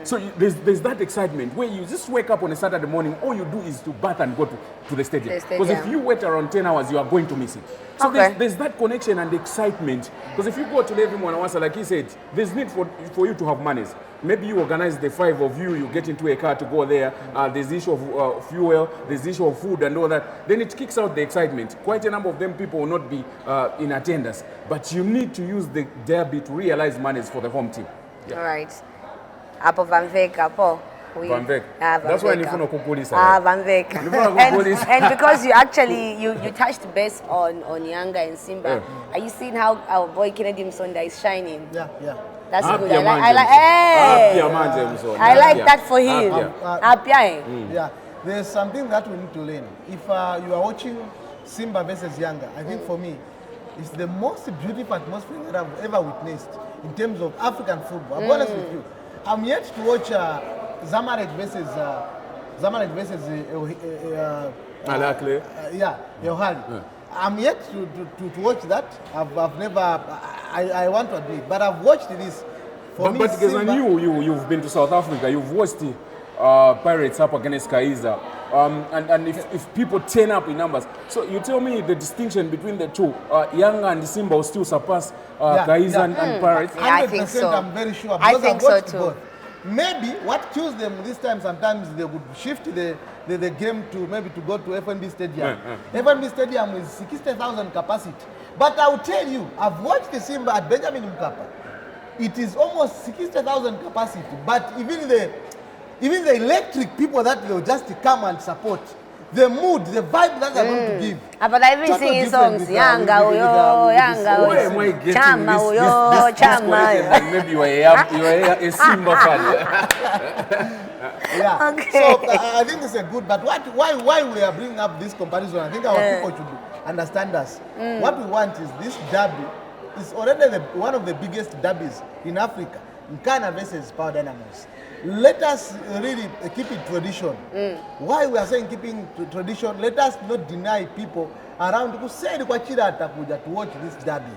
So there's that excitement where you just wake up on a Saturday morning, all you do is to bath and go to the stadium. Because if you wait around 10 hours, you are going to miss it. So there's that connection and excitement. Because if you go to Levi Mwanasa, like he said, there's need for you to have monies. Maybe you organize the 5 of you, you get into a car to go there, there's the issue of fuel, there's the issue of food and all that. Then it kicks out the excitement. Quite a number of them people will not be in attendance. But you need to use the derby to realize monies for the home team. All right. Apo Van Veek, Apo. Van Veek. That's why Nifuno Kukulisa. Van Veek. And because you actually, you touched base on Yanga and Simba, are you seeing how our boy Kennedy Msonda is shining? Yeah. That's good. I like that for him. Yeah. There's something that we need to learn. If you are watching Simba versus Yanga, I think for me, it's the most beautiful atmosphere that I've ever witnessed in terms of African football. I'm honest with you. I'm yet to watch Zamalek versus Yohali. I'm yet to watch that. I've never. I want to admit, but I've watched this. But Gezani, you've been to South Africa. You've watched the Pirates up against Kaizer. And if people turn up in numbers, so you tell me the distinction between the two, Yanga and Simba will still surpass Kaizer and Pirates? Yeah, I think so. I'm very sure. I think so too. Both. Maybe what kills them this time, sometimes they would shift the game to maybe to go to FNB Stadium. FNB Stadium is 60,000 capacity. But I will tell you, I've watched the Simba at Benjamin Mkapa. It is almost 60,000 capacity, but even the electric people that they'll just come and support, the mood, the vibe that they're going to give. But I've been singing songs, Yanga Uyo, Chama Uyo, Chama. Maybe you are a Simba fan. Yeah. Okay. So I think it's a good, but why we are bringing up this comparison, I think our people should understand us. What we want is this derby is already one of the biggest derbies in Africa. Nkana versus Power Dynamos. Let us really keep it tradition. Why we are saying keeping tradition, let us not deny people around who said to watch this derby.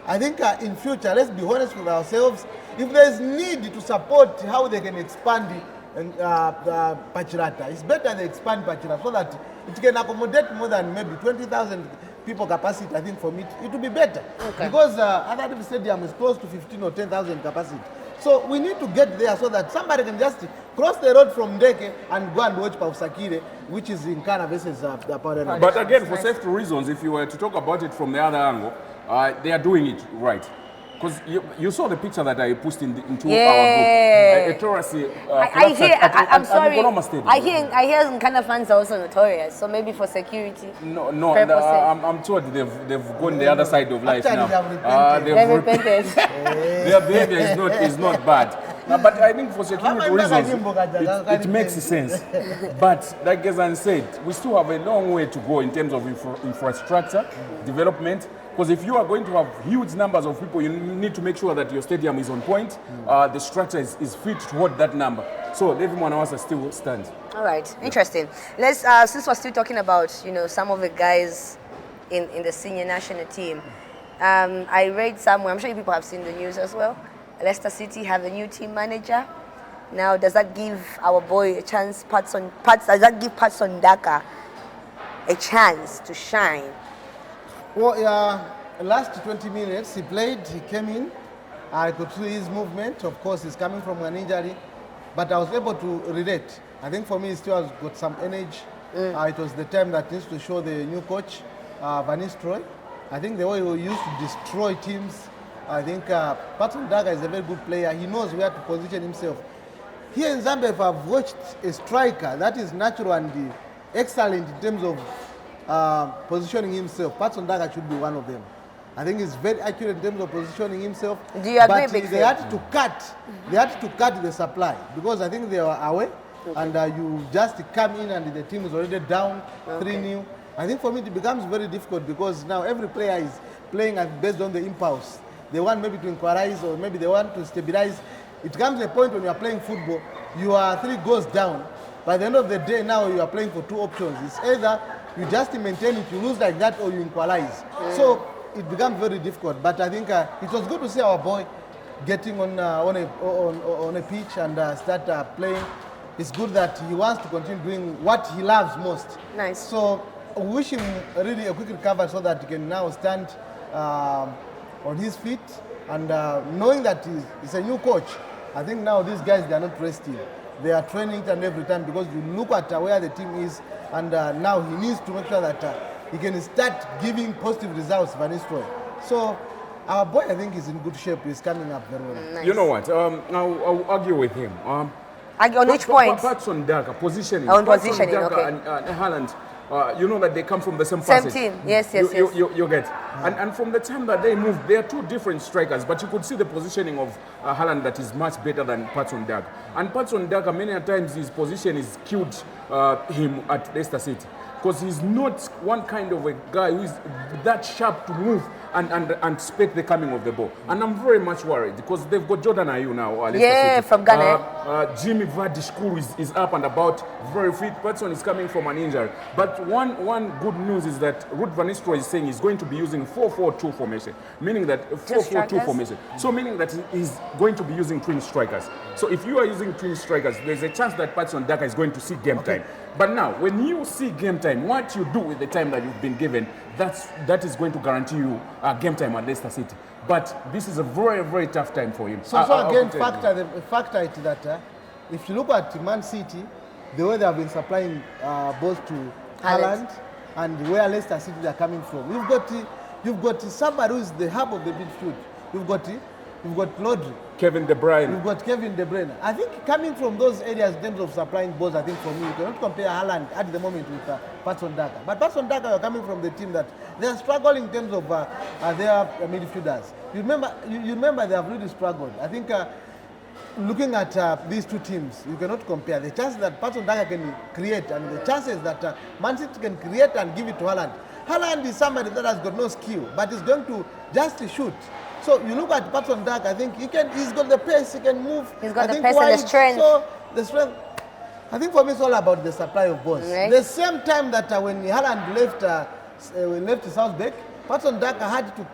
I think in future, let's be honest with ourselves. If there's need to support how they can expand Pachirata, it's better they expand Pachirata so that it can accommodate more than maybe 20,000 people capacity. I think for me, it will be better. Okay. Because Adadi Stadium is close to 15 or 10,000 capacity. So we need to get there so that somebody can just cross the road from Deke and go and watch Pausakire, which is in Nkana versus the Power. But again, for safety reasons, if you were to talk about it from the other angle, they are doing it right. Because you saw the picture that I posted into our group. I'm sorry. I hear Nkana fans are also notorious, so maybe for security. No, I'm told they've gone the other side of life now. They've repented. Their behavior is not bad. But I think for security reasons, it makes sense. But like Gezani said, we still have a long way to go in terms of infrastructure, development. Because if you are going to have huge numbers of people, you need to make sure that your stadium is on point. The structure is fit to hold that number. So everyone else still stands. All right, interesting. Let's since we're still talking about some of the guys in the senior national team. I read somewhere. I'm sure you people have seen the news as well. Leicester City have a new team manager. Now, does that give our boy a chance? Does that give Patson Daka a chance to shine? Well, last 20 minutes he played, he came in. I could see his movement. Of course, he's coming from an injury, but I was able to relate. I think for me, he still has got some energy. It was the time that needs to show the new coach, Van Nistelrooy. I think the way he used to destroy teams. I think Patson Daka is a very good player. He knows where to position himself. Here in Zambia, if I've watched a striker that is natural and excellent in terms of positioning himself, Patson Daka should be one of them. I think he's very accurate in terms of positioning himself. Do you agree, but they had to cut the supply because I think they were away, and you just come in and the team is already down 3-0. I think for me it becomes very difficult because now every player is playing based on the impulse. They want maybe to equalize or maybe they want to stabilize. It comes a point when you are playing football, you are 3 goals down. By the end of the day now you are playing for 2 options. It's either you just maintain it, you lose like that, or you equalize. So it becomes very difficult. But I think it was good to see our boy getting on a pitch and start playing. It's good that he wants to continue doing what he loves most. Nice. So I wish him really a quick recovery so that he can now stand on his feet, and knowing that he's a new coach, I think now these guys, they are not resting. They are training each and every time because you look at where the team is, and now he needs to make sure that he can start giving positive results, Van Nistelrooy. So our boy, I think, is in good shape. He's coming up very well. Nice. You know what? I'll argue with him. Argue on which point? Patson Daka, positioning. Positioning, Daka and Haaland. You know that they come from the same passage. Same team, yes. You get. And from the time that they moved, they are 2 different strikers, but you could see the positioning of Haaland that is much better than Patson Daka. And Patson Daka, many a times his position is killed him at Leicester City. Because he's not one kind of a guy who is that sharp to move and anticipate the coming of the ball. And I'm very much worried because they've got Jordan Ayew now. City. From Ghana. Jimmy Vardy's school is up and about, very fit. Patson is coming from an injury. But one good news is that Ruud Van Nistelrooy is saying he's going to be using 4-4-2 formation, meaning that 4-4-2 formation. So meaning that he's going to be using twin strikers. So if you are using twin strikers, there's a chance that Patson Daka is going to see game time. But now, when you see game time, what you do with the time that you've been given, that is going to guarantee you game time at Leicester City. But this is a very, very tough time for him. So again, the factor is that if you look at Man City, the way they have been supplying balls to Haaland and where Leicester City are coming from, you've got somebody who is the hub of the midfield. You've got Rodri. Kevin De Bruyne. You've got Kevin De Bruyne. I think coming from those areas in terms of supplying balls, I think for me, you cannot compare Haaland at the moment with Patson Daka. But Patson Daka are coming from the team that they are struggling in terms of their midfielders. You remember they have really struggled. I think looking at these 2 teams, you cannot compare the chances that Patson Daka can create and the chances that Man City can create and give it to Haaland. Haaland is somebody that has got no skill, but is going to just shoot. So you look at Patson Daka, I think he's got the pace, he can move. He's got the pace and the strength. So the strength, I think for me it's all about the supply of balls. Right. The same time that when Haaland left Southbank, Patson Daka had to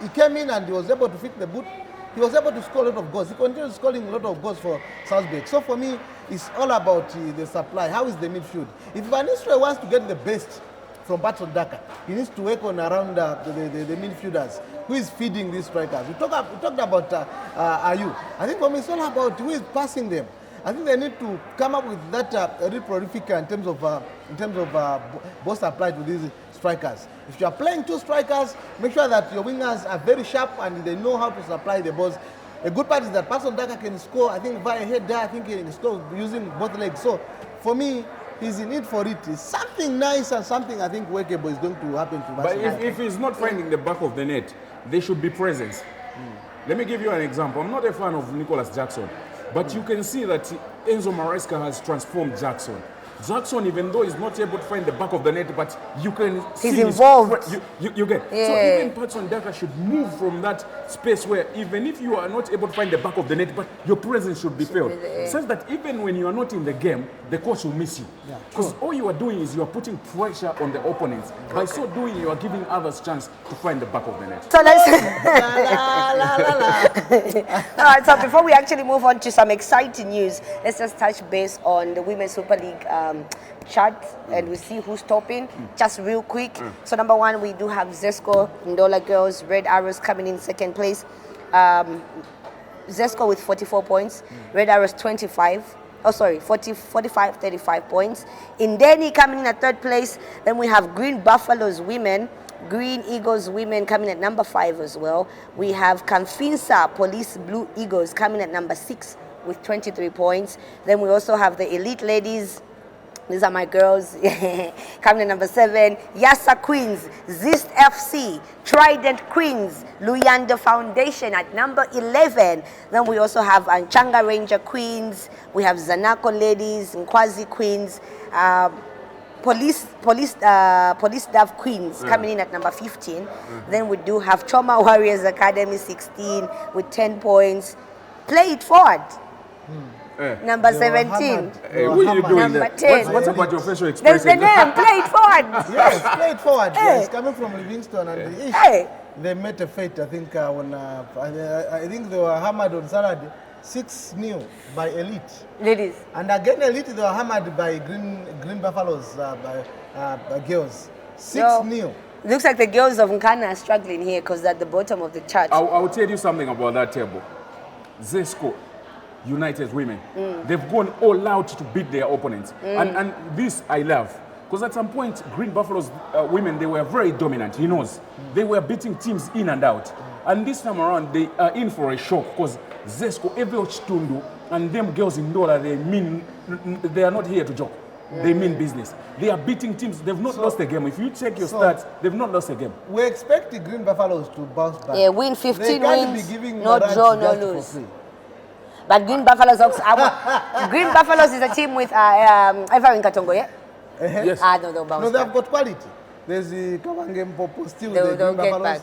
he came in and he was able to fit the boot. He was able to score a lot of goals. He continued scoring a lot of goals for Salzburg. So for me, it's all about the supply. How is the midfield? If Van Nistelrooy wants to get the best from Patson Daka, he needs to work on around the midfielders. Who is feeding these strikers? We talked about Ayu. I think for me, it's all about who is passing them. I think they need to come up with that really prolific in terms of ball supply to these strikers. If you are playing two strikers, make sure that your wingers are very sharp and they know how to supply the balls. A good part is that Patson Daka can score, I think, via header. I think he can score using both legs. So, for me, he's in it for it. It's something nice and something I think workable is going to happen to Patson. But if he's not finding the back of the net, there should be presence. Let me give you an example. I'm not a fan of Nicholas Jackson, but you can see that Enzo Maresca has transformed Jackson. Jackson, even though he's not able to find the back of the net, but you can see he's involved. You get. Yeah. So even Patson Daka should move from that space where even if you are not able to find the back of the net, but your presence should be felt. Such that even when you are not in the game, the coach will miss you. Because all you are doing is you are putting pressure on the opponents. By so doing, you are giving others chance to find the back of the net. So let's all right, so before we actually move on to some exciting news, let's just touch base on the Women's Super League chart and we see who's topping just real quick. So number one, we do have Zesco, Ndola Girls, Red Arrows coming in second place. Zesco with 44 points, Red Arrows 45. Oh, sorry, 45, 35 points. Indeni coming in at third place. Then we have Green Buffaloes Women, Green Eagles Women coming at number 5 as well. We have Kamfinsa Police Blue Eagles coming at number 6 with 23 points. Then we also have the Elite Ladies. These are my girls. Coming at number 7, Yasa Queens, Zist FC, Trident Queens, Luyanda Foundation at number 11. Then we also have Anchanga Ranger Queens. We have Zanako Ladies, Nkwazi Queens, Police Staff Queens coming in at number 15. Then we do have Trauma Warriors Academy 16 with 10 points. Play it forward. Number 17. What are you doing Number there? 10. What's about your facial There's expression? the name. Play it forward. Yes, play it forward. Hey. Yes, coming from Livingston and Hey. they met a fate. I think I think they were hammered on Saturday 6-0 by Elite. Ladies. And again, Elite they were hammered by Green Buffaloes by girls 6-0. Looks like the girls of Nkana are struggling here because they're at the bottom of the chart. I'll tell you something about that table. Zesco, United Women, they've gone all out to beat their opponents. And this I love. Because at some point, Green Buffaloes women, they were very dominant, he knows. They were beating teams in and out. And this time around, they are in for a shock because Zesco, Evo Chitundu, and them girls in Dola, they are not here to joke. They mean business. They are beating teams. They've not lost a game. If you check your stats, they've not lost a game. We expect the Green Buffaloes to bounce back. Yeah, win 15 they can't wins, be giving no Morant draw, no just for lose. free. But Green Buffaloes also, Green Buffaloes is a team with Ivory Katongo, yeah? Yes. No, they'll bounce No, back. they've got quality. There's the Kawange Mpopo still They'll the Green get Buffaloes. back.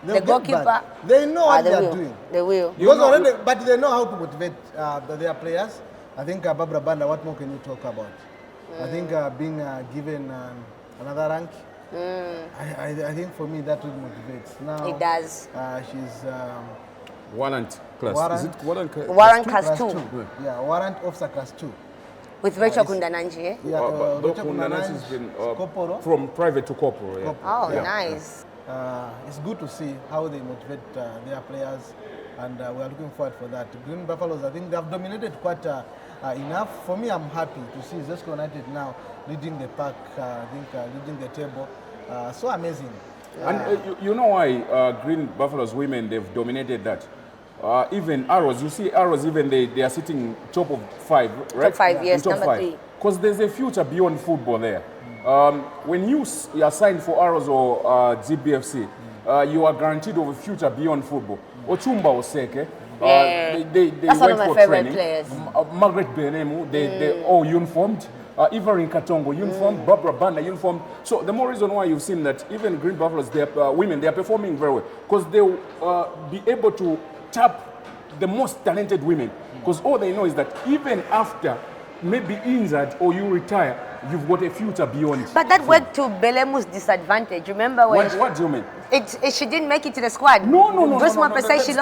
They'll The get goalkeeper. back. They know what They they are will. doing. They will. Because already, but they know how to motivate their players. I think Barbara Banda, what more can you talk about? I think being given another rank, I think for me that would motivate. Now It does. She's Warrant class. Warrant. Is it warrant class? Warrant two? class 2 Yeah, warrant officer class 2. with Rachel Kundananji, eh? Yeah, But Rocha Kundanansi has Kundananji, been Koporo. from private to corporal. Yeah. Oh, Yeah. nice. It's good to see how they motivate their players, and we are looking forward for that. Green Buffaloes, I think they have dominated quite enough. For me, I'm happy to see Zesco United now leading the pack, I think leading the table. So amazing. And you know why Green Buffaloes women, they've dominated that? Even Arrows, you see Arrows, even they are sitting top of 5, right? Top 5, yes, In top number 5. 3. Because there's a future beyond football there. When you are signed for Arrows or GBFC, you are guaranteed of a future beyond football. Ochumba Oseke, they That's one of went my for favorite training. players. Margaret Benemu, they all uniformed. Ivory Katongo uniformed, Barbara Banda uniformed. So the more reason why you've seen that even Green Buffaloes, women, they are performing very well. Because they will be able to tap the most talented women. Because all they know is that even after maybe injured or you retire, you've got a future beyond. But that worked to Belemu's disadvantage. Remember when What do you mean? she didn't make it to the squad? No. Bruce Mappa said she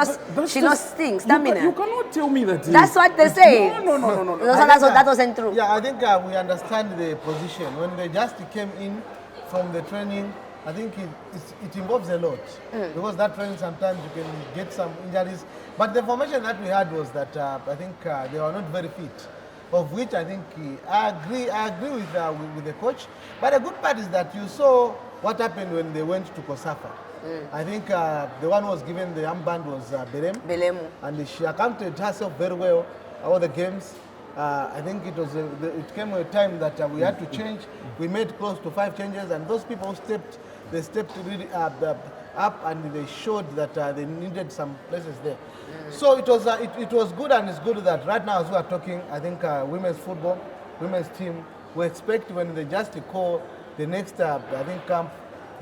lost stamina. You cannot tell me that. That's what they say. No. That wasn't true. Yeah, I think we understand the position. When they just came in from the training, I think it involves a lot. Because that training sometimes you can get some injuries. But the information that we had was that I think they were not very fit. Of which I think I agree with the coach. But the good part is that you saw what happened when they went to Kosafa. I think the one who was given the armband was Belemu. And she accounted herself very well all the games. I think it came a time that we had to change. We made close to 5 changes, and those people stepped really up, and they showed that they needed some places there. So it was good, and it's good that right now as we are talking, I think women's football, women's team, we expect when they just call the next I think camp,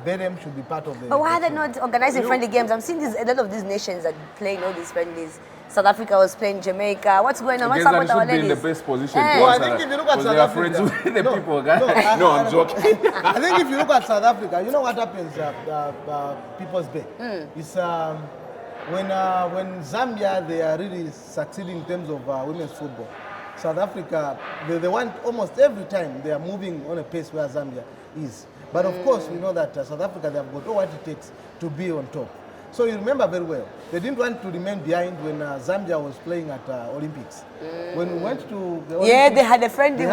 Belem should be part of the. But why are they not organizing friendly games? I'm seeing a lot of these nations that playing all these friendlies. South Africa was playing Jamaica. What's going on? What's up with our ladies? Be in the best position. Well, I think if you look at South Africa, friends with the people, guys. No, I'm joking. I think if you look at South Africa, you know what happens, People's Bay. It's when Zambia they are really succeeding in terms of women's football. South Africa, they want almost every time they are moving on a pace where Zambia is. But of course, we know that South Africa, they have got all what it takes to be on top. So you remember very well, they didn't want to remain behind when Zambia was playing at Olympics. When we went to the Olympics, yeah, they had a friend with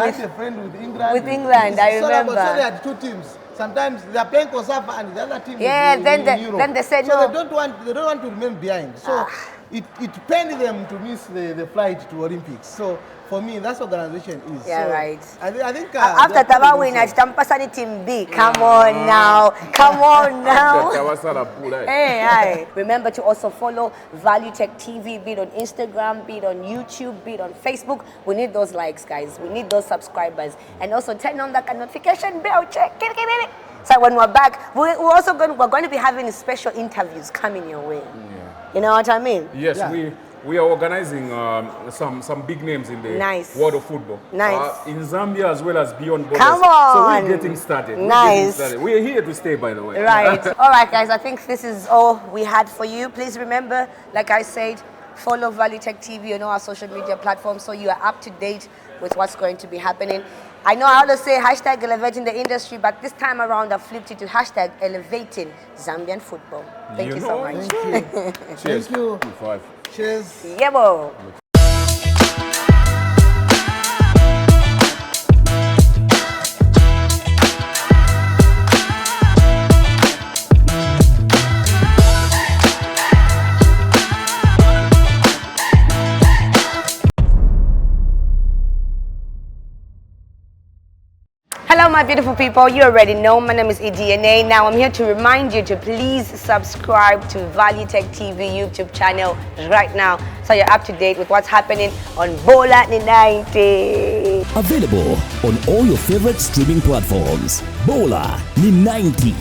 England. With England, I remember. So they had 2 teams. Sometimes they are playing Kosafa and the other team is in Europe. Then they said so no. They don't want to remain behind. So it pained them to miss the flight to Olympics. So for me, that's what organization is. Yeah, so right. I think after Taba win at Tampasani Team B, come on now. Hey. Remember to also follow Value Tech TV, be it on Instagram, be it on YouTube, be it on Facebook. We need those likes, guys. We need those subscribers. And also turn on that notification bell. Check. So when we're back, we're going to be having special interviews coming your way. Yeah. You know what I mean? Yes, yeah. We are organizing some big names in the world of football. Nice. In Zambia as well as beyond borders. Come on. So we're getting started. Nice. We're here to stay, by the way. Right. All right, guys. I think this is all we had for you. Please remember, like I said, follow Value Tech TV on all our social media platforms so you are up to date with what's going to be happening. I know I always say hashtag elevating the industry, but this time around I flipped it to hashtag elevating Zambian football. Thank you so much. Thank you. Cheers. Thank you. Five. Cheers. Yeah, bo. Hello my beautiful people, you already know my name is EDNA. Now I'm here to remind you to please subscribe to Value Tech TV YouTube channel right now so you're up to date with what's happening on Bola Ni 90. Available on all your favorite streaming platforms. Bola Ni 90.